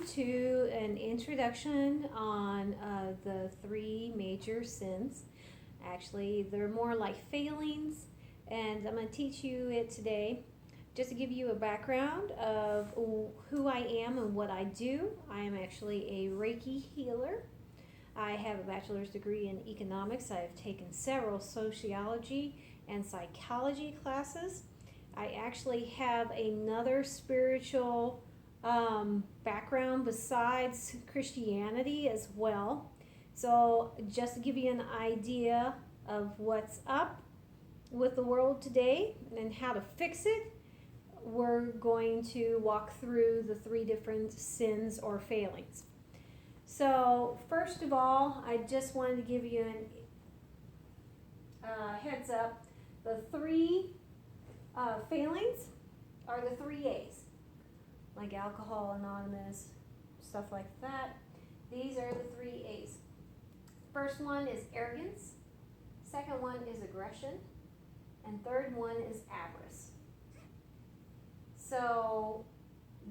to an introduction on the three major sins. Actually, they're more like failings, and I'm going to teach you it today. Just to give you a background of who I am and what I do, I am actually a Reiki healer. I have a bachelor's degree in economics. I've taken several sociology and psychology classes. I actually have another spiritual background besides Christianity as well. So, just to give you an idea of what's up with the world today and how to fix it, we're going to walk through the three different sins or failings. So, first of all, I just wanted to give you a heads up. The three failings are the three A's, like Alcohol Anonymous, stuff like that. These are the three A's. First one is arrogance, second one is aggression, and third one is avarice. So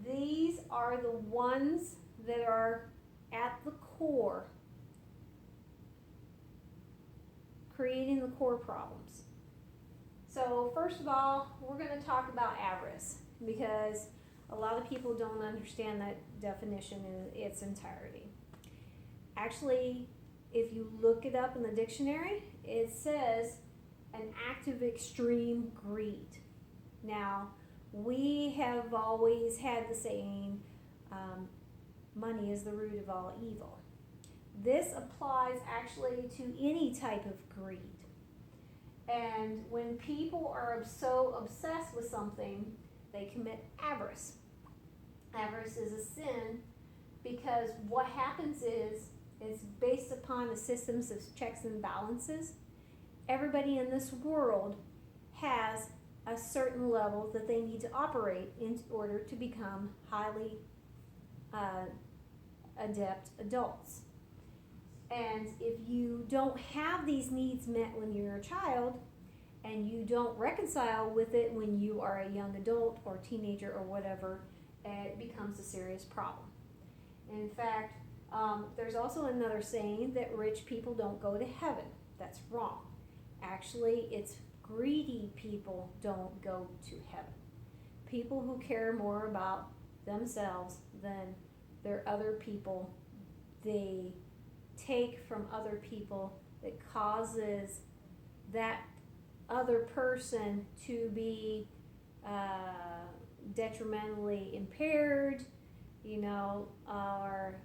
these are the ones that are at the core, creating the core problems. So first of all, we're going to talk about avarice because a lot of people don't understand that definition in its entirety. Actually, if you look it up in the dictionary, it says an act of extreme greed. Now, we have always had the saying, money is the root of all evil. This applies actually to any type of greed. And when people are so obsessed with something, they commit avarice. Avarice is a sin because what happens is it's based upon the systems of checks and balances. Everybody in this world has a certain level that they need to operate in order to become highly adept adults. And if you don't have these needs met when you're a child, and you don't reconcile with it when you are a young adult or teenager or whatever, it becomes a serious problem. In fact, there's also another saying that rich people don't go to heaven. That's wrong. Actually, it's greedy people don't go to heaven. People who care more about themselves than their other people, they take from other people that causes that other person to be detrimentally impaired, or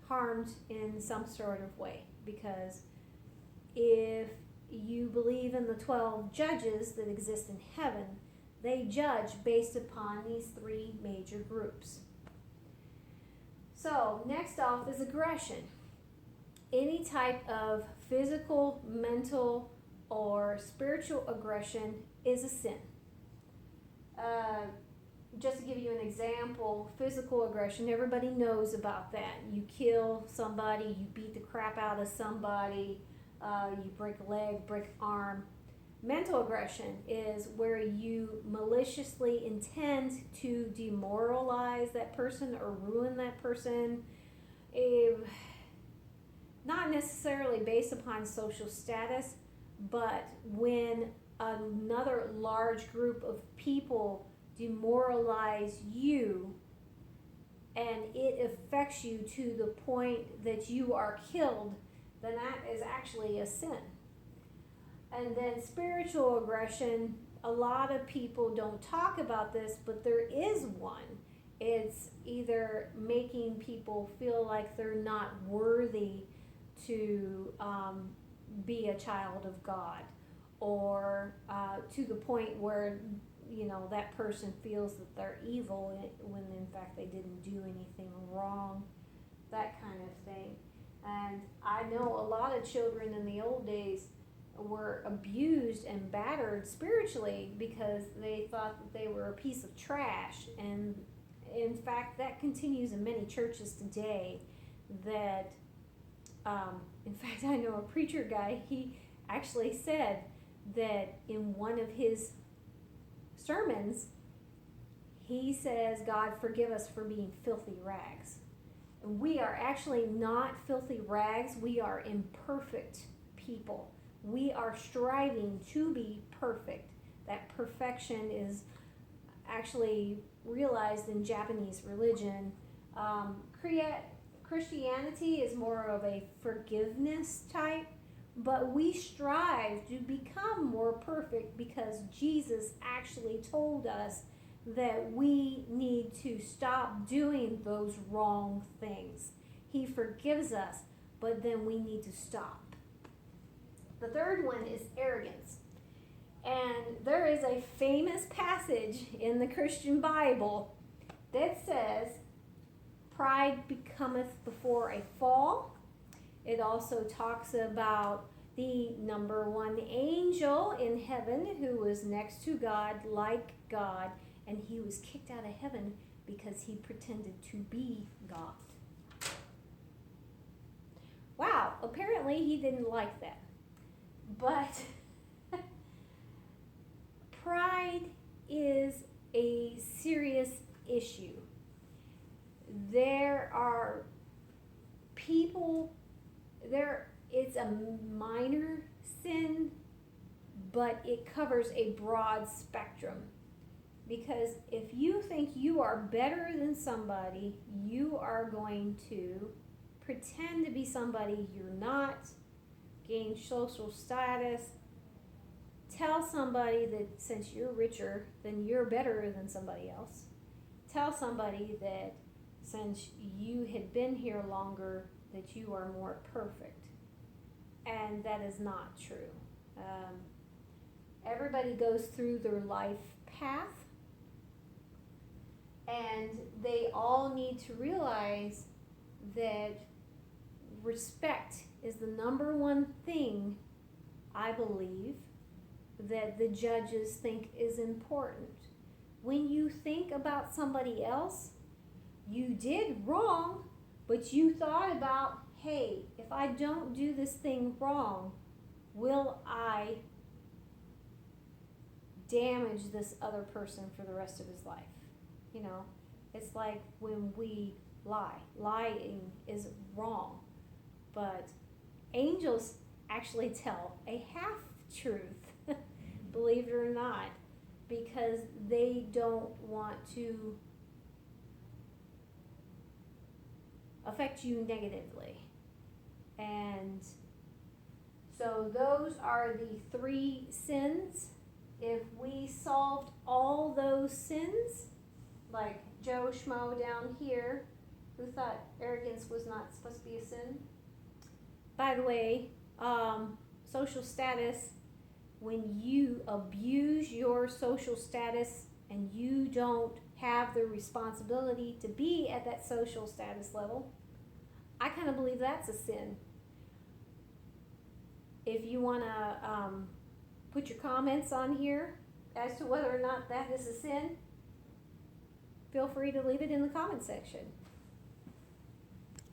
harmed in some sort of way. Because if you believe in the 12 judges that exist in heaven, they judge based upon these three major groups. So, next off is aggression. Any type of physical, mental, or spiritual aggression is a sin. Just to give you an example, physical aggression, everybody knows about that. You kill somebody, you beat the crap out of somebody, you break a leg, break an arm. Mental aggression is where you maliciously intend to demoralize that person or ruin that person. Not necessarily based upon social status, but when another large group of people demoralize you and it affects you to the point that you are killed, then that is actually a sin. And then spiritual aggression, a lot of people don't talk about this, but there is one. It's either making people feel like they're not worthy to be a child of God, or to the point where that person feels that they're evil when in fact they didn't do anything wrong, that kind of thing. And I know a lot of children in the old days were abused and battered spiritually because they thought that they were a piece of trash. And in fact, that continues in many churches today. That in fact, I know a preacher guy, he actually said that in one of his sermons, he says, God, forgive us for being filthy rags. And we are actually not filthy rags. We are imperfect people. We are striving to be perfect. That perfection is actually realized in Japanese religion. Christianity is more of a forgiveness type, but we strive to become more perfect because Jesus actually told us that we need to stop doing those wrong things. He forgives us, but then we need to stop. The third one is arrogance. And there is a famous passage in the Christian Bible that says, pride becometh before a fall. It also talks about the number one angel in heaven who was next to God, like God, and he was kicked out of heaven because he pretended to be God. Wow, apparently he didn't like that. But pride is a serious issue. There are people, it's a minor sin, but it covers a broad spectrum. Because if you think you are better than somebody, you are going to pretend to be somebody you're not, gain social status, tell somebody that since you're richer, then you're better than somebody else. Tell somebody that since you had been here longer, that you are more perfect. And that is not true. Everybody goes through their life path, and they all need to realize that respect is the number one thing, I believe, that the judges think is important. When you think about somebody else, you did wrong, but you thought about, hey, if I don't do this thing wrong, will I damage this other person for the rest of his life? You know, it's like when we lie. Lying is wrong, but angels actually tell a half-truth, believe it or not, because they don't want to affect you negatively. And so those are the 3 sins. If we solved all those sins, like Joe Schmo down here, who thought arrogance was not supposed to be a sin. By the way, social status, when you abuse your social status and you don't have the responsibility to be at that social status level, I kind of believe that's a sin. If you want to put your comments on here as to whether or not that is a sin, feel free to leave it in the comment section.